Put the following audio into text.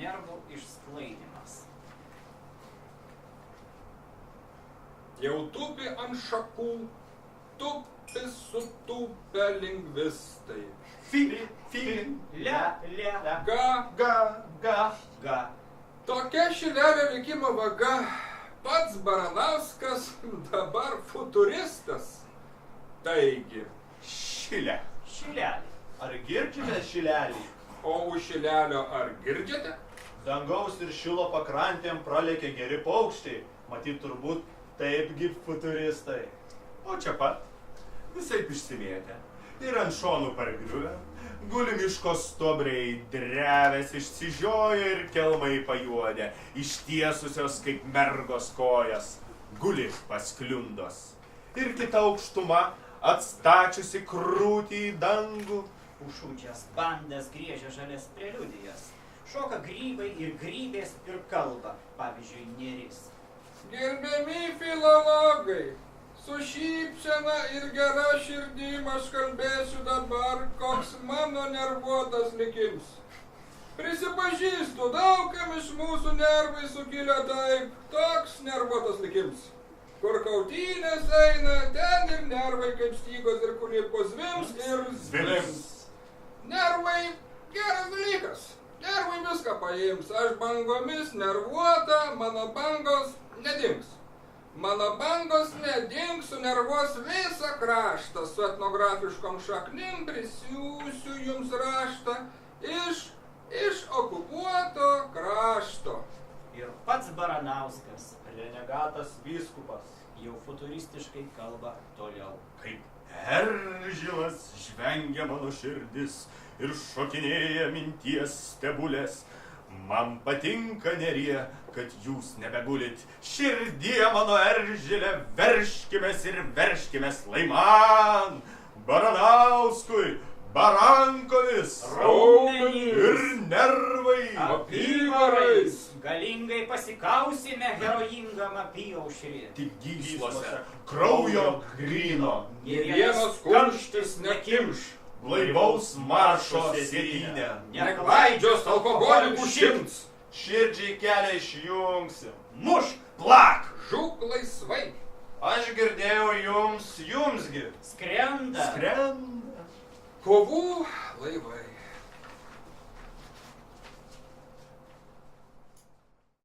nervų išsklaidymas. Jau tupi ant šakų, tupi sutupę lingvistai. Ga. Tokia Šilelio likimo vaga. Pats Baranauskas dabar futuristas. Taigi. Šilelį. Ar girdžiate šilelį? O už Šilelio ar girdžiate? Dangaus ir Šilo pakrantėm pralėkė geri paukščiai. Matyt, turbūt taipgi futuristai. O čia pat, visaip išsimėtę ir ant šonų pargriuvę, guli miško stuobriai, drevės išsižioja ir kelmai pajuodę, ištiesusios kaip mergos kojas, guli paskliundos. Ir kita aukštuma, atstačiusi krūtį į dangų, Užūdžias bandas griežia žalias preliudijas. Šoka grybai ir grybės ir kalba, pavyzdžiui, Nėris. Gerbiami filologai, su šypsena ir gera širdim aš kalbėsiu dabar, koks mano nervuotas likims. Prisipažįstu, daugam iš mūsų nervai sukilę taip, toks nervuotas likims. Kur kautynės eina, ten ir nervai kaip stygos ir kulipo zvims ir zvims. Nervai geras dalykas. Nervai viską paims. Aš bangomis nervuota, mano bangos nedings. Mano bangos nedings, sunervuos visą kraštą. Su etnografiškom šaknim prisiūsiu jums raštą iš okupuoto krašto. Ir pats Baranauskas, Renegatas vyskupas. jau futuristiškai kalba toliau. kaip eržilas žvengia mano širdis ir šokinėja minties stebulės. Man patinka Nerie, kad jūs nebegulit. Širdie mano eržilė, verškimės ir verškimės laiman. Baranauskui, barankomis, Raumenys ir nervai, Apyvarais. galingai pasikausime herojingam apyaušrį. tik gyslose kraujo gryno, Nė vienas kumštis nekimš. blaivaus maršo sėdynę. Neklaidžios alkoholikų šimts. Širdžiai kelią išjungsim. Mušk, Plak! Žūk laisvai. Aš girdėjau jumsgi. skrenda. Skrenda. Kovų laivai.